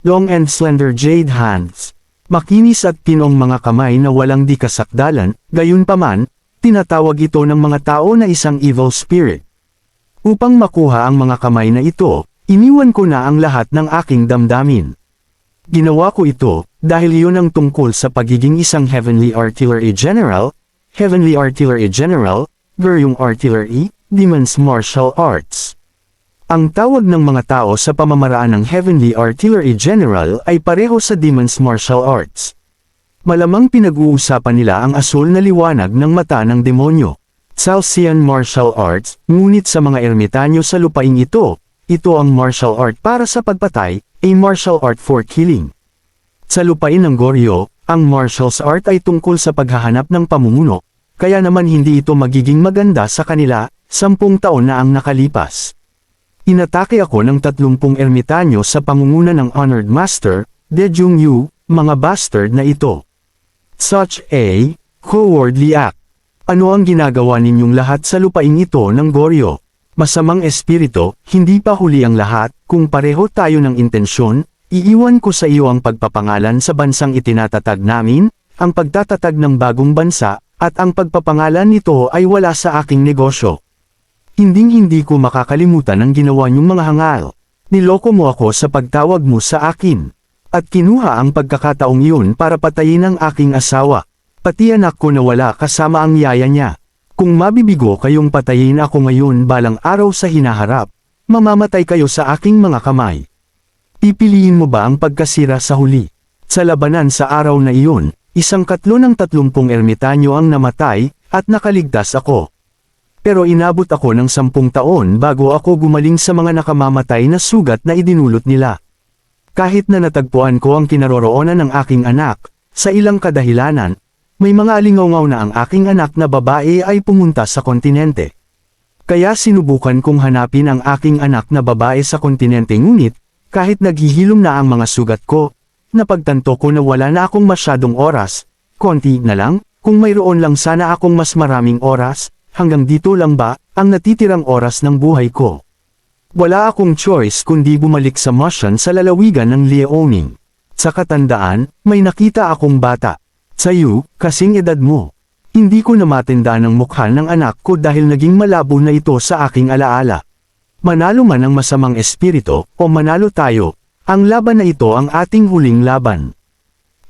long and slender jade hands. Makinis at tinong mga kamay na walang di kasakdalan, gayunpaman, tinatawag ito ng mga tao na isang evil spirit. Upang makuha ang mga kamay na ito, iniwan ko na ang lahat ng aking damdamin. Ginawa ko ito, dahil iyon ang tungkol sa pagiging isang Heavenly Artillery General, Heavenly Artillery General, Guryong Artillery, Demons Martial Arts. Ang tawag ng mga tao sa pamamaraan ng Heavenly Artillery General ay pareho sa Demons Martial Arts. Malamang pinag-uusapan nila ang asul na liwanag ng mata ng demonyo, Salesian Martial Arts, ngunit sa mga ermitanyo sa lupaing ito ang martial art para sa pagpatay, a martial art for killing. Sa lupain ng Goryo, ang martial art ay tungkol sa paghahanap ng pamumuno, kaya naman hindi ito magiging maganda sa kanila, 10 taon na ang nakalipas. Inatake ako ng 30 ermitanyo sa pangunguna ng Honored Master, Dejung Yu, mga bastard na ito. Such a cowardly act. Ano ang ginagawa ninyong lahat sa lupain ito ng Goryo? Masamang espiritu, hindi pa huli ang lahat, kung pareho tayo ng intensyon, iiwan ko sa iyo ang pagpapangalan sa bansang itinatatag namin, ang pagtatatag ng bagong bansa, at ang pagpapangalan nito ay wala sa aking negosyo. Hinding-hindi ko makakalimutan ang ginawa niyong mga hangal. Niloko mo ako sa pagtawag mo sa akin. At kinuha ang pagkakataong iyon para patayin ang aking asawa. Pati anak ko na wala kasama ang yaya niya. Kung mabibigo kayong patayin ako ngayon balang araw sa hinaharap, mamamatay kayo sa aking mga kamay. Pipiliin mo ba ang pagkasira sa huli? Sa labanan sa araw na iyon, 1/3 ng 30 ermitanyo ang namatay, at nakaligtas ako. Pero inabot ako ng 10 taon bago ako gumaling sa mga nakamamatay na sugat na idinulot nila. Kahit na natagpuan ko ang kinaroroonan ng aking anak, sa ilang kadahilanan, may mga alingaw na ang aking anak na babae ay pumunta sa kontinente. Kaya sinubukan kong hanapin ang aking anak na babae sa kontinente ngunit, kahit naghihilom na ang mga sugat ko, napagtanto ko na wala na akong masyadong oras, konti na lang, kung mayroon lang sana akong mas maraming oras, hanggang dito lang ba, ang natitirang oras ng buhay ko. Wala akong choice kundi bumalik sa Mushan sa lalawigan ng Liaoning. Sa katandaan, may nakita akong bata. Sa'yo, kasing edad mo. Hindi ko na matandaan ang mukha ng anak ko dahil naging malabo na ito sa aking alaala. Manalo man ang masamang espiritu, o manalo tayo, ang laban na ito ang ating huling laban.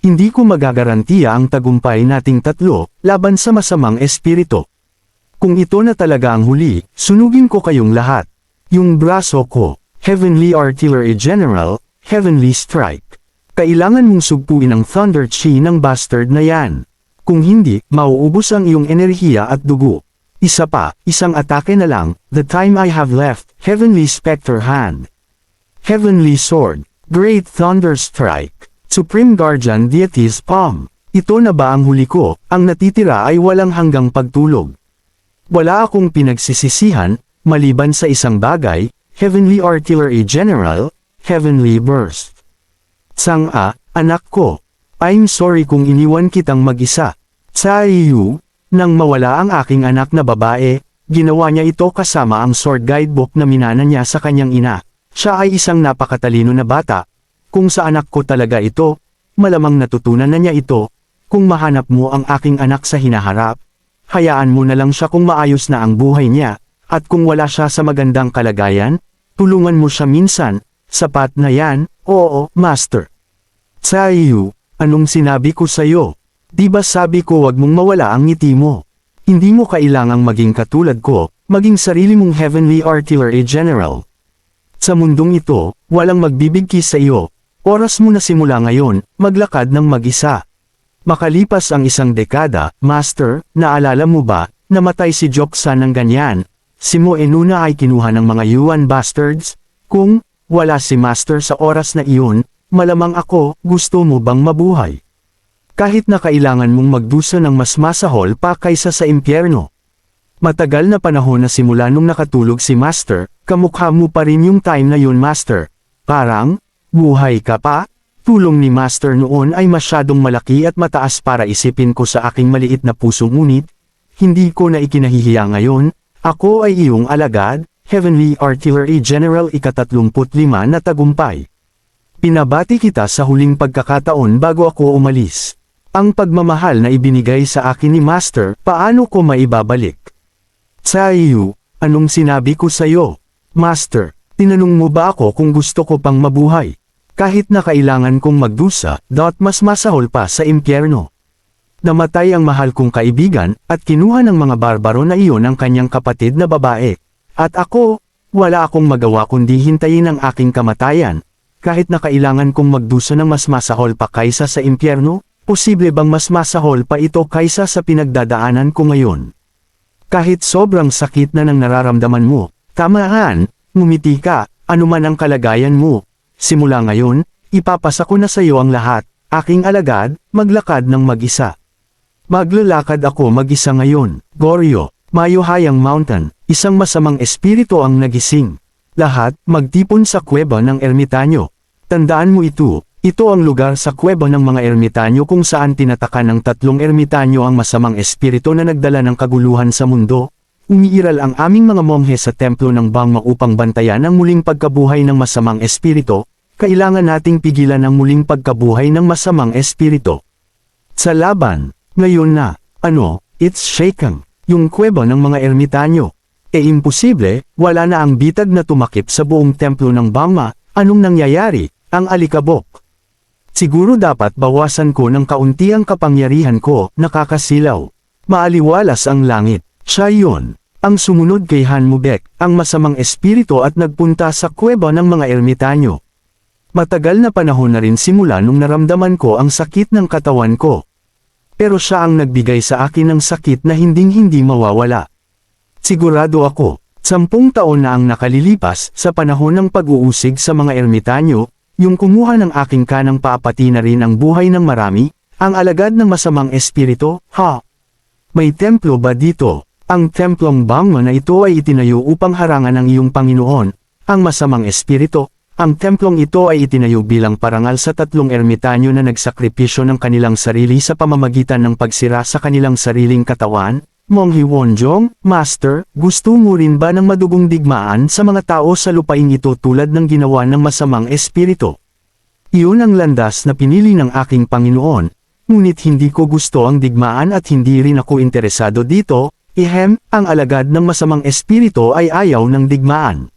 Hindi ko magagarantiya ang tagumpay nating tatlo, laban sa masamang espiritu. Kung ito na talaga ang huli, sunugin ko kayong lahat. Yung braso ko, Heavenly Artillery General, Heavenly Strike. Kailangan mong sugpuin ang Thunder Chi ng bastard na yan. Kung hindi, mauubos ang iyong enerhiya at dugo. Isa pa, isang atake na lang, the time I have left, Heavenly Spectre Hand. Heavenly Sword, Great Thunder Strike, Supreme Guardian Deity's Palm. Ito na ba ang huli ko, ang natitira ay walang hanggang pagtulog. Wala akong pinagsisisihan, maliban sa isang bagay, Heavenly Artillery General, Heavenly Burst. Anak ko, I'm sorry kung iniwan kitang mag-isa. Sa iyo, nang mawala ang aking anak na babae, ginawa niya ito kasama ang sword guidebook na minana niya sa kanyang ina. Siya ay isang napakatalino na bata. Kung sa anak ko talaga ito, malamang natutunan na niya ito. Kung mahanap mo ang aking anak sa hinaharap, hayaan mo na lang siya kung maayos na ang buhay niya, at kung wala siya sa magandang kalagayan, tulungan mo siya minsan, sapat na yan, oo, Master. Sa iyo, anong sinabi ko sa iyo? Di ba sabi ko wag mong mawala ang ngiti mo? Hindi mo kailangang maging katulad ko, maging sarili mong Heavenly Artillery General. Sa mundong ito, walang magbibigkis sa iyo. Oras mo na simula ngayon, maglakad ng mag-isa. Makalipas ang 1 dekada, Master, naalala mo ba, namatay si Joksan ng ganyan? Si Mo Enuna ay kinuha ng mga Yuan bastards? Kung wala si Master sa oras na iyon, malamang ako, gusto mo bang mabuhay? Kahit na kailangan mong magdusa ng mas masahol pa kaysa sa impyerno. Matagal na panahon na simula nung nakatulog si Master, kamukha mo pa rin yung time na yun Master. Parang, buhay ka pa? Tulong ni Master noon ay masyadong malaki at mataas para isipin ko sa aking maliit na puso ngunit, hindi ko na ikinahihiya ngayon, ako ay iyong alagad, Heavenly Artillery General ika-35 na tagumpay. Pinabati kita sa huling pagkakataon bago ako umalis. Ang pagmamahal na ibinigay sa akin ni Master, paano ko maibabalik? Sa iyo, anong sinabi ko sa iyo? Master, tinanong mo ba ako kung gusto ko pang mabuhay? Kahit na kailangan kong magdusa, mas masahol pa sa impyerno. Namatay ang mahal kong kaibigan, at kinuha ng mga barbaro na iyon ang kanyang kapatid na babae. At ako, wala akong magawa kundi hintayin ang aking kamatayan. Kahit na kailangan kong magdusa ng mas masahol pa kaysa sa impyerno, posible bang mas masahol pa ito kaysa sa pinagdadaanan ko ngayon? Kahit sobrang sakit na nang nararamdaman mo, tamaan, ngumiti ka, anuman ang kalagayan mo. Simula ngayon, ipapasa ko na sa iyo ang lahat, aking alagad, maglakad ng mag-isa. Maglalakad ako mag-isa ngayon, Goryo, Mayohayang Mountain, isang masamang espiritu ang nagising. Lahat, magtipon sa kuweba ng ermitanyo. Tandaan mo ito ang lugar sa kuweba ng mga ermitanyo kung saan tinataka ng 3 ermitanyo ang masamang espiritu na nagdala ng kaguluhan sa mundo. Umiiral ang aming mga monghe sa templo ng Bangma upang bantayan ang muling pagkabuhay ng masamang espiritu. Kailangan nating pigilan ang muling pagkabuhay ng masamang espiritu. Sa laban, ngayon na, it's shaken, yung kuweba ng mga ermitanyo. Imposible, wala na ang bitag na tumakip sa buong templo ng Bangma, anong nangyayari, ang alikabok. Siguro dapat bawasan ko ng kaunti ang kapangyarihan ko, nakakasilaw. Maaliwalas ang langit, siya yun. Ang sumunod kay Hanmubek, ang masamang espiritu at nagpunta sa kuweba ng mga ermitanyo. Matagal na panahon na rin simula nung naramdaman ko ang sakit ng katawan ko. Pero siya ang nagbigay sa akin ng sakit na hinding-hindi mawawala. Sigurado ako, 10 taon na ang nakalilipas sa panahon ng pag-uusig sa mga ermitanyo, yung kumuha ng aking kanang paapati na rin ang buhay ng marami, ang alagad ng masamang espiritu, ha? May templo ba dito? Ang templong Bangma na ito ay itinayo upang harangan ang iyong Panginoon, ang masamang espiritu. Ang templong ito ay itinayo bilang parangal sa 3 ermitanyo na nagsakripisyo ng kanilang sarili sa pamamagitan ng pagsira sa kanilang sariling katawan. Monghe Wonjong, Master, gusto mo rin ba ng madugong digmaan sa mga tao sa lupaing ito tulad ng ginawa ng masamang espiritu? Iyon ang landas na pinili ng aking Panginoon, ngunit hindi ko gusto ang digmaan at hindi rin ako interesado dito. Ang alagad ng masamang espiritu ay ayaw ng digmaan.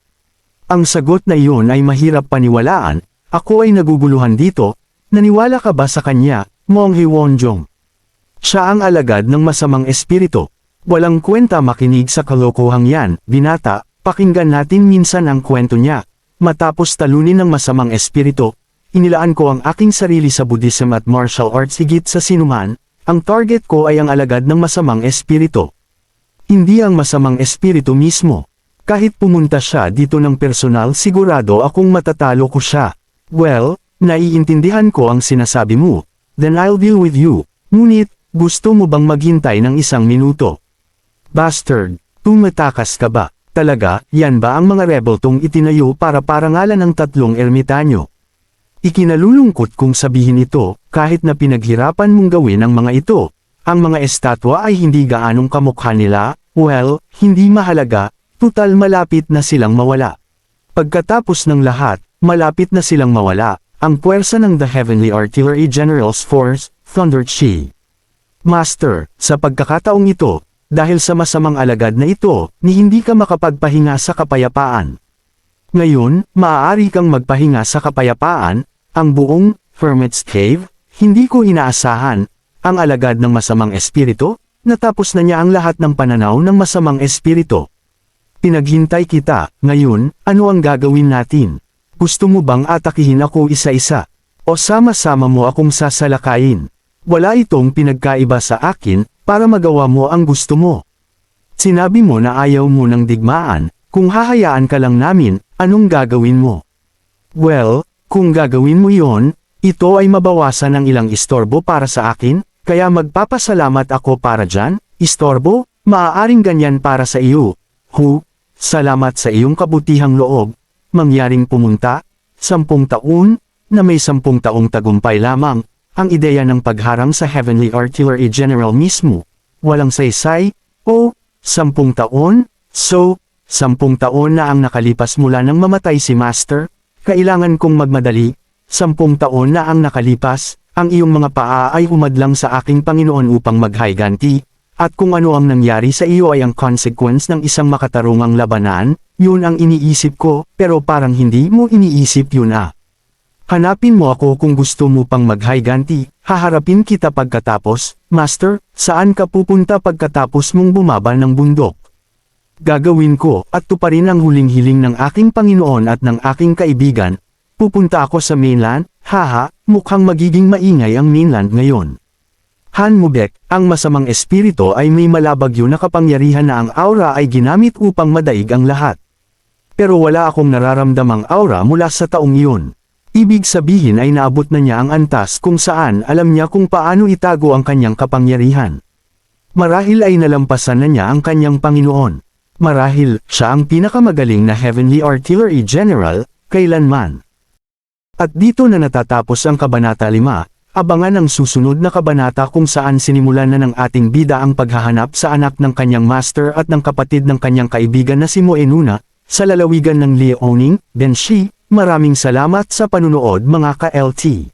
Ang sagot na iyon ay mahirap paniwalaan, ako ay naguguluhan dito, naniwala ka ba sa kanya, Monghe Wonjong? Siya ang alagad ng masamang espiritu. Walang kwenta makinig sa kalokohang yan, binata, pakinggan natin minsan ang kwento niya. Matapos talunin ng masamang espiritu, inilaan ko ang aking sarili sa Buddhism at martial arts higit sa sinuman, ang target ko ay ang alagad ng masamang espiritu. Hindi ang masamang espiritu mismo. Kahit pumunta siya dito ng personal sigurado akong matatalo ko siya. Well, naiintindihan ko ang sinasabi mo. Then I'll deal with you. Ngunit, gusto mo bang maghintay ng 1 minuto? Bastard, tumatakas ka ba? Talaga, yan ba ang mga rebeltong itinayo para parangalan ng 3 ermitanyo? Ikinalulungkot kong sabihin ito, kahit na pinaghirapan mong gawin ang mga ito. Ang mga estatwa ay hindi gaanong kamukha nila, well, hindi mahalaga. Tutal malapit na silang mawala. Pagkatapos ng lahat, malapit na silang mawala, ang puwersa ng The Heavenly Artillery General's Force, Thunder Chi. Master, sa pagkakataong ito, dahil sa masamang alagad na ito, ni hindi ka makapagpahinga sa kapayapaan. Ngayon, maaari kang magpahinga sa kapayapaan, ang buong Hermit's Cave, hindi ko inaasahan, ang alagad ng masamang espiritu, natapos na niya ang lahat ng pananaw ng masamang espiritu. Pinaghintay kita, ngayon, ano ang gagawin natin? Gusto mo bang atakihin ako isa-isa? O sama-sama mo akong sasalakayin? Wala itong pinagkaiba sa akin, para magawa mo ang gusto mo. Sinabi mo na ayaw mo ng digmaan, kung hahayaan ka lang namin, anong gagawin mo? Well, kung gagawin mo yon, ito ay mabawasan ng ilang istorbo para sa akin, kaya magpapasalamat ako para dyan. Istorbo? Maaaring ganyan para sa iyo. Salamat sa iyong kabutihang loob, mangyaring pumunta, 10 taon, na may 10 taong tagumpay lamang, ang ideya ng pagharang sa Heavenly Artillery General mismo, walang saysay, 10 taon, so, 10 taon na ang nakalipas mula nang mamatay si Master, kailangan kong magmadali, 10 taon na ang nakalipas, ang iyong mga paa ay humadlang sa aking Panginoon upang maghiganti, at kung ano ang nangyari sa iyo ay ang consequence ng isang makatarungang labanan, yun ang iniisip ko, pero parang hindi mo iniisip yun ah. Hanapin mo ako kung gusto mo pang maghiganti, haharapin kita pagkatapos, Master, saan ka pupunta pagkatapos mong bumaba ng bundok? Gagawin ko, at tuparin ang huling hiling ng aking Panginoon at ng aking kaibigan, pupunta ako sa mainland, haha, mukhang magiging maingay ang mainland ngayon. Han Mubek, ang masamang espiritu ay may malabagyo na kapangyarihan na ang aura ay ginamit upang madaig ang lahat. Pero wala akong nararamdamang aura mula sa taong iyon. Ibig sabihin ay naabot na niya ang antas kung saan alam niya kung paano itago ang kanyang kapangyarihan. Marahil ay nalampasan na niya ang kanyang Panginoon. Marahil, siya ang pinakamagaling na Heavenly Artillery General, kailanman. At dito na natatapos ang Kabanata 5. Abangan ang susunod na kabanata kung saan sinimulan na ng ating bida ang paghahanap sa anak ng kanyang master at ng kapatid ng kanyang kaibigan na si Moenuna, sa lalawigan ng Liaoning, Benshi. Maraming salamat sa panunood mga ka-LT.